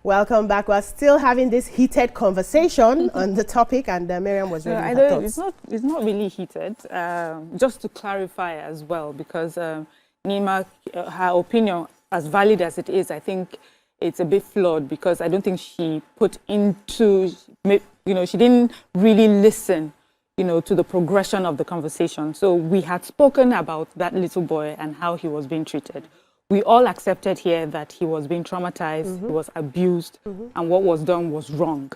Welcome back. We're still having this heated conversation on the topic, and Miriam was ready. It's not really heated. Just to clarify as well, because Nima, her opinion, as valid as it is, I think it's a bit flawed, because I don't think she put into, she didn't really listen, to the progression of the conversation. So we had spoken about that little boy and how he was being treated. We all accepted here that he was being traumatized, he was abused, and what was done was wrong.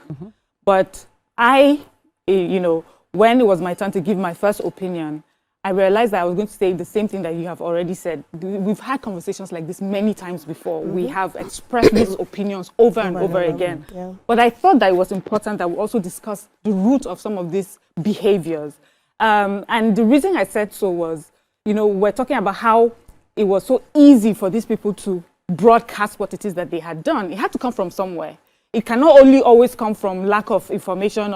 But I, when it was my turn to give my first opinion, I realized that I was going to say the same thing that you have already said. We've had conversations like this many times before. We have expressed these opinions over and over again. Yeah. But I thought that it was important that we also discuss the root of some of these behaviors. And the reason I said so was, we're talking about how it was so easy for these people to broadcast what it is that they had done. It had to come from somewhere. It cannot only always come from lack of information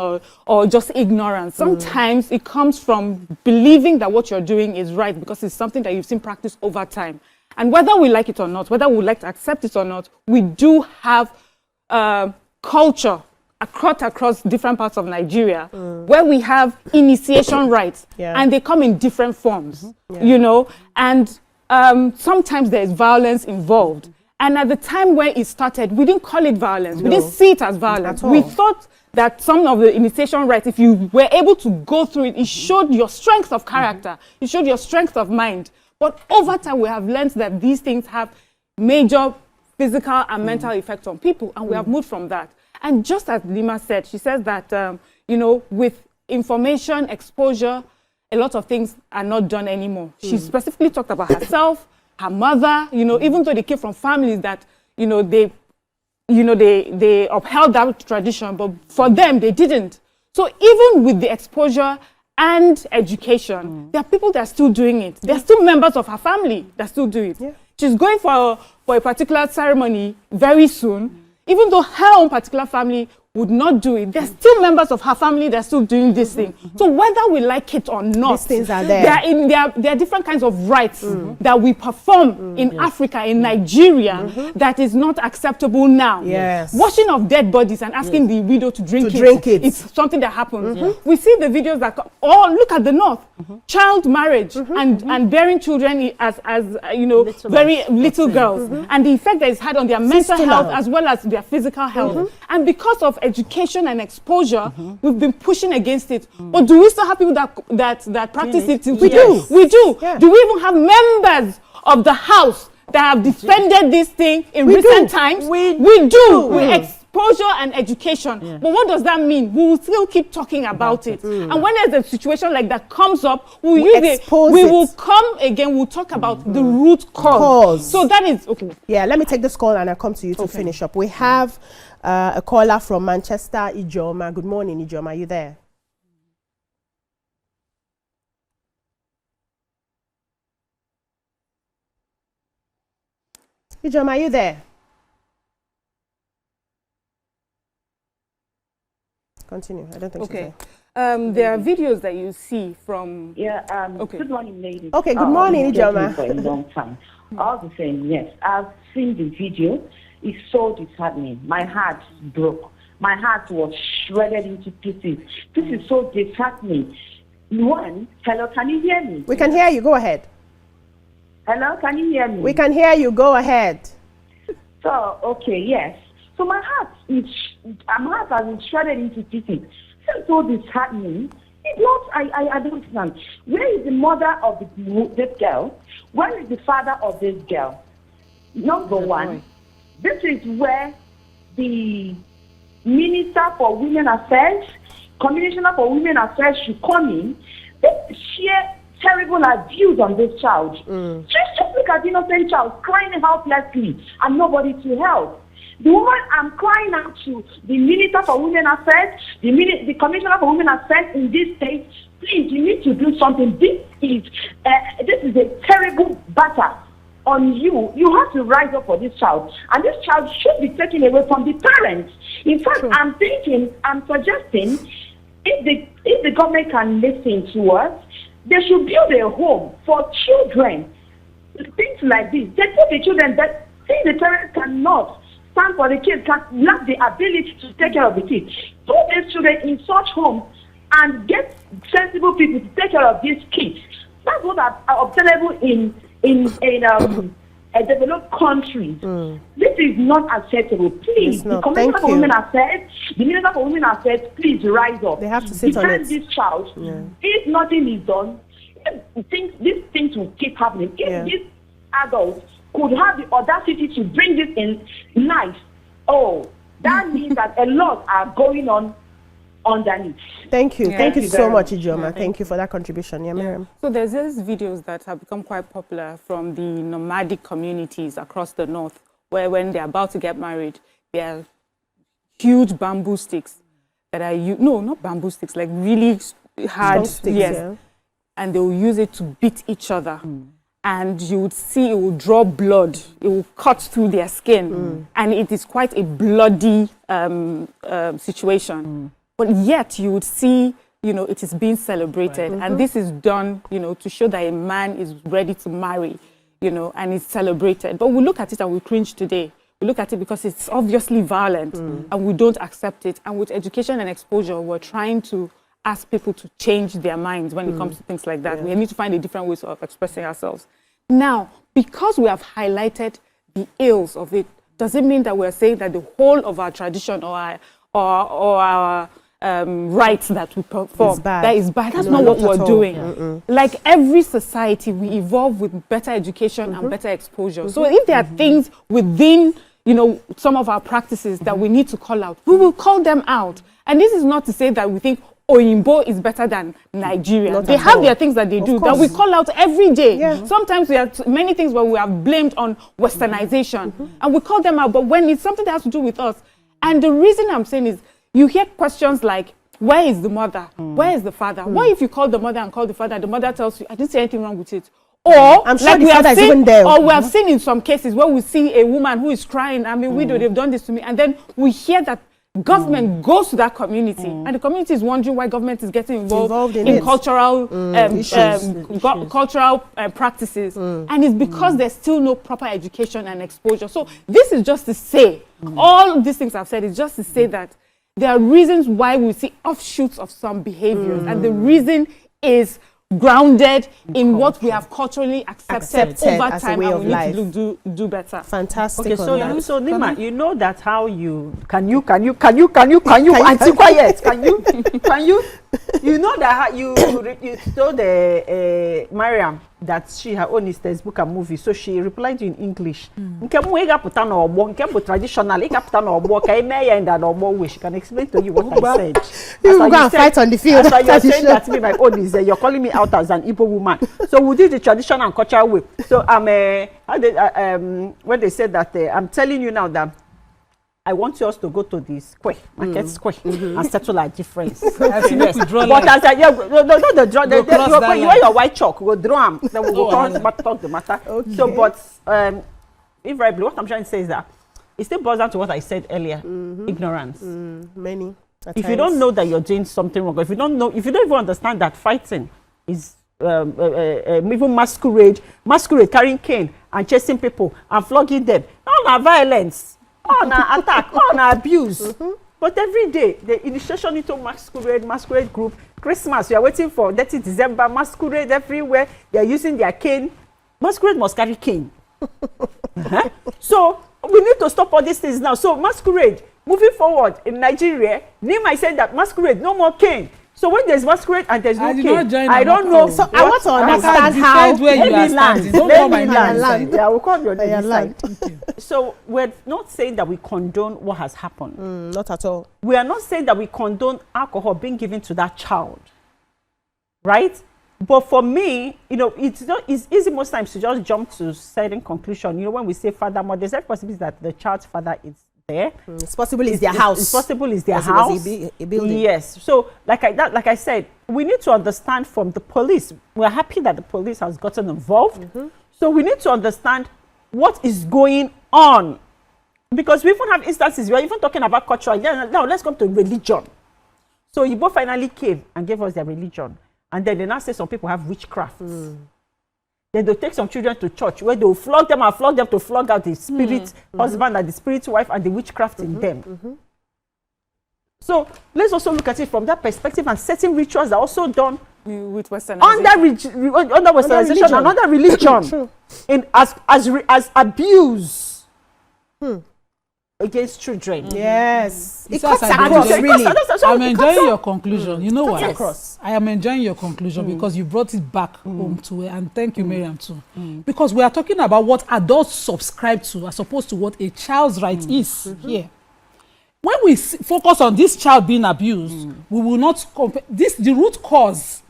or just ignorance. Sometimes it comes from believing that what you're doing is right because it's something that you've seen practice over time. And whether we like it or not, whether we like to accept it or not, we do have culture across different parts of Nigeria where we have initiation rites, and they come in different forms, and sometimes there's violence involved. And at the time when it started, we didn't call it violence. We didn't see it as violence. We thought that some of the initiation rites, if you were able to go through it, it showed your strength of character. It showed your strength of mind. But over time, we have learned that these things have major physical and mental effects on people, and we have moved from that. And just as Lima said, she says that, with information, exposure, a lot of things are not done anymore. She specifically talked about herself, her mother, even though they came from families that, they upheld that tradition, but for them, they didn't. So even with the exposure and education, there are people that are still doing it. There are still members of her family that still do it. Yeah. She's going for a particular ceremony very soon, even though her own particular family would not do it. There's still members of her family that are still doing this thing. So whether we like it or not, these things are there. There are different kinds of rites that we perform in Africa, in Nigeria, that is not acceptable now. Yes. Washing of dead bodies and asking the widow to drink it. It's something that happens. We see the videos that come, look at the north. Child marriage and bearing children as very little girls. And the effect that it's had on their mental health as well as their physical health. And because of education and exposure, we've been pushing against it. But do we still have people that practice it? We do. We do. Yeah. Do we even have members of the house that have defended this thing in recent times? We do. With exposure and education. Yeah. But what does that mean? We will still keep talking about it. And when there's a situation like that comes up, we will come again, we'll talk about the root cause. So that is, okay. Yeah, let me take this call and I'll come to you to finish up. We have a caller from Manchester, Ijoma. Good morning, Ijoma. Are you there? Ijoma, are you there? Continue. I don't think so. There are videos that you see from... Good morning, ladies. Okay, good morning, Ijoma. For a long time. All the same, yes. I've seen the video. It's so disheartening. My heart broke. My heart was shredded into pieces. This is so disheartening. One, hello, can you hear me? We can hear you. Go ahead. Hello, can you hear me? We can hear you. Go ahead. So, okay, yes. So my heart has been shredded into pieces. It's so disheartening. It's not, I don't understand. Where is the mother of this girl? Where is the father of this girl? Number one, this is where the Minister for Women Affairs, Commissioner for Women Affairs should come in. They share terrible abuse on this child. Just look at the innocent child crying helplessly and nobody to help. The woman, I'm crying out to the Minister for Women Affairs, the Commissioner for Women Affairs in this state. Please, you need to do something. This is a terrible battle on you. You have to rise up for this child, and this child should be taken away from the parents. In fact, I'm suggesting, if the government can listen to us, they should build a home for children. Things like this. They put the children that the parents cannot stand for the kids, can lack the ability to take care of the kids. Put these children in such homes and get sensible people to take care of these kids. That's what are obtainable in developed countries. This is not acceptable. Please, the Commissioner for Women Affairs, the Minister for Women Affairs, please rise up. They have to sit on it. Defend this child. If nothing is done, these things will keep happening. If these adults could have the audacity to bring this in life, that means that a lot are going on underneath. Thank you. Thank you so much, Ijoma. Thank you for that contribution. Yeah, Miriam. So there's these videos that have become quite popular from the nomadic communities across the north, where when they're about to get married, there are huge bamboo sticks that are not bamboo sticks, like really hard sticks, and they will use it to beat each other. And you would see it will draw blood. It will cut through their skin, and it is quite a bloody situation. But yet you would see, it is being celebrated. And this is done, to show that a man is ready to marry, and it's celebrated. But we look at it and we cringe today. We look at it because it's obviously violent and we don't accept it. And with education and exposure, we're trying to ask people to change their minds when it comes to things like that. We need to find a different way of expressing ourselves. Now, because we have highlighted the ills of it, does it mean that we're saying that the whole of our tradition or our rights that we perform that is bad? That's not what we're doing. Like every society, we evolve with better education and better exposure. So if there are things within some of our practices that we need to call out, we will call them out. And this is not to say that we think Oyinbo is better than Nigeria. They have their things that they do that we call out every day. Sometimes we have many things where we have blamed on westernization and we call them out, but when it's something that has to do with us. And the reason I'm saying is, you hear questions like, where is the mother? Where is the father? What if you call the mother and call the father tells you, I didn't say anything wrong with it? Or I'm sure like the father is even there. Or we have seen in some cases where we see a woman who is crying, I'm a widow, they've done this to me, and then we hear that government goes to that community, and the community is wondering why government is getting involved in cultural cultural practices, and it's because there's still no proper education and exposure. So this is just to say, all these things I've said is just to say that there are reasons why we see offshoots of some behaviors, and the reason is grounded in what we have culturally accepted over time, and we need to do better. Fantastic. Okay, so Nima, you know that how you can you anti quiet can you know that how you told Mariam that her own is textbook and movie, so she replied in English. Traditional, she can explain to you what I said. You go and fight on the field. You're saying that me, my own is you're calling me out as an Igbo woman. So we did the traditional and cultural way. So when they said that, I'm telling you now that I want us to go to the square, market square, and settle our difference. But as I not the draw, you wear your white chalk, go draw them, then we'll go on talk the matter. Okay. So, but if rightly, what I'm trying to say is that it still boils down to what I said earlier: ignorance. Many. If you don't know that you're doing something wrong, if you don't even understand that fighting is even masquerade carrying cane and chasing people and flogging them, all violence. On our attack, on our abuse. But every day, the initiation into masquerade group, Christmas, we are waiting for 30 December, masquerade everywhere. They are using their cane. Masquerade must carry cane. So we need to stop all these things now. So masquerade, moving forward in Nigeria, Nima said that masquerade, no more cane. So when there's masquerade and there's no cane, I don't know. So I want to understand how. Let me land. Yeah, we'll call your name. So we're not saying that we condone what has happened. Not at all. We are not saying that we condone alcohol being given to that child, right? But for me, it's easy most times to just jump to certain conclusion. When we say father, mother, there's every possibility that the child's father is there. It's possible it's their house. It's possible it's their house. A building. Yes. So like I said, we need to understand from the police. We're happy that the police has gotten involved. So we need to understand what is going on. Because we even have instances, we are even talking about culture. Now let's come to religion. So Igbo finally came and gave us their religion. And then they now say some people have witchcraft. Then they'll take some children to church where they'll flog them and flog them to flog out the spirit husband and the spirit wife and the witchcraft in them. So let's also look at it from that perspective, and certain rituals are also done with westernization. under westernization and under religion in as abuse against children. Yes. It cuts I'm across, enjoying, really. I'm enjoying your conclusion. You know what? Across. I am enjoying your conclusion because you brought it back home to it, and thank you, Miriam, too. Because we are talking about what adults subscribe to as opposed to what a child's right is here. When we focus on this child being abused, we will not compare this. The root cause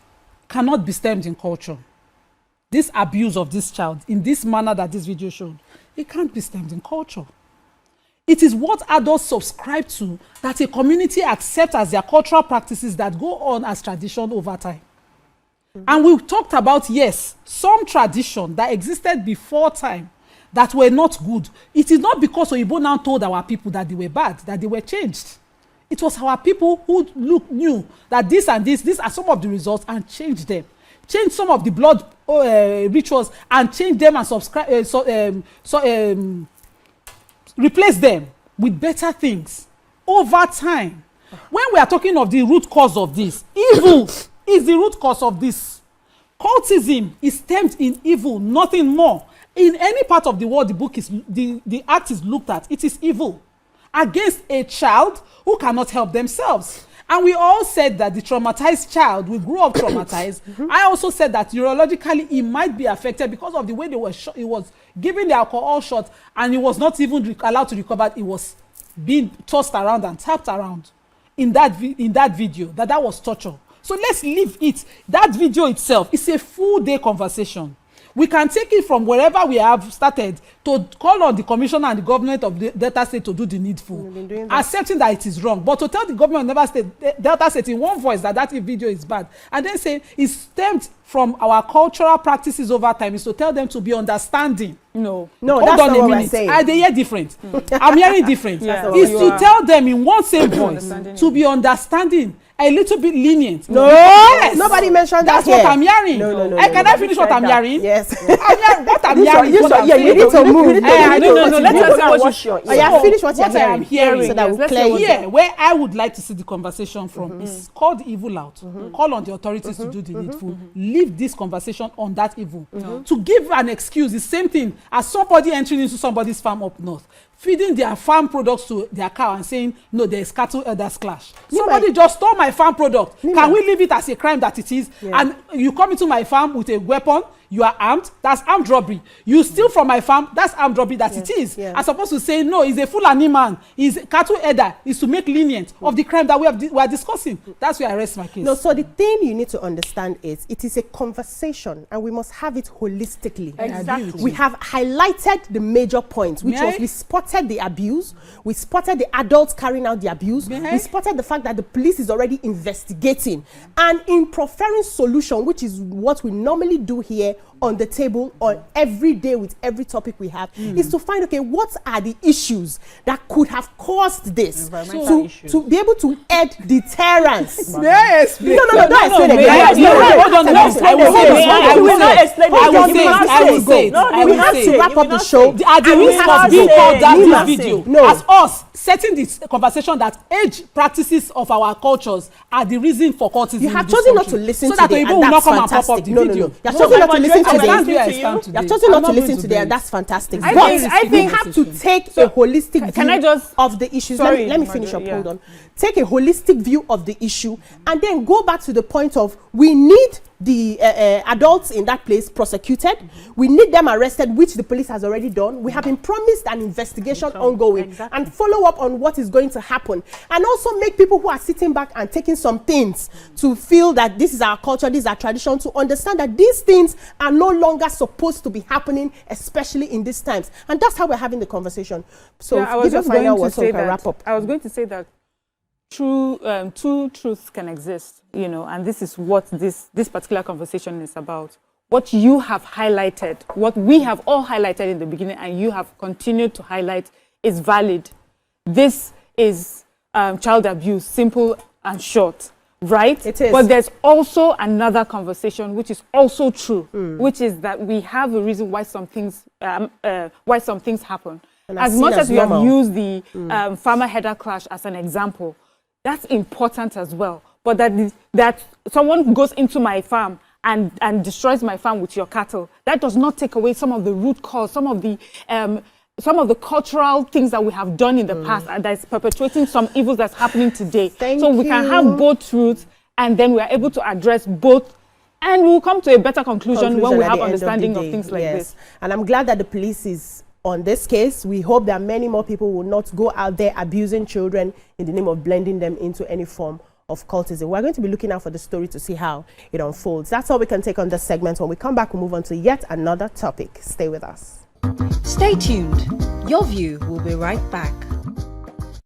cannot be stemmed in culture. This abuse of this child in this manner that this video showed, it can't be stemmed in culture. It is what adults subscribe to that a community accepts as their cultural practices that go on as tradition over time. And we talked about, yes, some tradition that existed before time that were not good. It is not because Oyibo now told our people that they were bad, that they were changed. It was our people who knew that this and this, these are some of the results, and changed them. Changed some of the blood rituals and changed them and replace them with better things over time. When we are talking of the root cause of this, evil is the root cause of this. Cultism is stemmed in evil, nothing more. In any part of the world the act is looked at, it is evil against a child who cannot help themselves. And we all said that the traumatized child will grow up traumatized. I also said that neurologically he might be affected because of the way he was given the alcohol shot, and he was not even allowed to recover. He was being tossed around and tapped around in that video. That was torture. So let's leave it. That video itself is a full day conversation. We can take it from wherever we have started to call on the commissioner and the government of the Delta State to do the needful, accepting that it is wrong. But to tell the government of Delta State in one voice that video is bad, and then say it stemmed from our cultural practices over time, is to tell them to be understanding. No, hold that's on not a what minute. we're saying. They hear different. I'm hearing different. Is to tell them in one same voice to be understanding, a little bit lenient. No, yes. Nobody mentioned That's that. What I'm hearing. No. Can I finish what I'm hearing? Yes. I'm hearing what I'm hearing. You need to move. No. Let us finish what you're I'm hearing. So that we clear here, where I would like to see the conversation from is call the evil out. Call on the authorities to do the needful. Leave this conversation on that evil. To give an excuse, the same thing as somebody entering into somebody's farm up north, feeding their farm products to their cow and saying, no, there is cattle elders clash. Somebody just stole my farm product. Can we leave it as a crime that it is? And you come into my farm with a weapon, you are armed, that's armed robbery. You steal from my farm, that's armed robbery that it is. As opposed to say, no, he's a Fulani man, he's a cattle elder, is to make lenient of the crime that we are discussing. That's where I rest my case. No, so the thing you need to understand is it is a conversation and we must have it holistically. Exactly. We have highlighted the major points, which was we spotted the abuse, we spotted the adults carrying out the abuse, we spotted the fact that the police is already investigating. And in proffering solution, which is what we normally do here on the table on every day with every topic we have, is to find, okay, what are the issues that could have caused this to be able to add deterrence. No, don't explain again. I will say it. We have to wrap up the show. At the risk of being called out this video, as us setting this conversation that age practices of our cultures are the reason for cultism. You have chosen not to listen so that today, people will not come and pop up the video. You have chosen not to listen today. You have chosen not to listen today, and that's fantastic. But I think we have to take a holistic view of the issues. Sorry, let me finish up. Hold on. Take a holistic view of the issue, and then go back to the point of we need the adults in that place prosecuted. We need them arrested, which the police has already done. We have been promised an investigation ongoing and follow up on what is going to happen, and also make people who are sitting back and taking some things to feel that this is our culture, this is our tradition, to understand that these things are no longer supposed to be happening, especially in these times. And that's how we're having the conversation. So give your final words so we can wrap up. I was going to say that two truths can exist, and this is what this particular conversation is about. What you have highlighted, what we have all highlighted in the beginning, and you have continued to highlight, is valid. This is child abuse, simple and short. right? It is. But there's also another conversation which is also true, which is that we have a reason why some things happen. And As seen much as we have normal. used the farmer header clash as an example, that's important as well. But that someone goes into my farm and destroys my farm with your cattle, that does not take away some of the root cause, some of the cultural things that we have done in the past and that's perpetuating some evils that's happening today. So we can have both truths, and then we are able to address both, and we'll come to a better conclusion when we at have the end understanding the of day. things like this. And I'm glad that the police is on this case. We hope that many more people will not go out there abusing children in the name of blending them into any form of cultism. We're going to be looking out for the story to see how it unfolds. That's all we can take on this segment. When we come back, we'll move on to yet another topic. Stay with us. Stay tuned. Your View will be right back.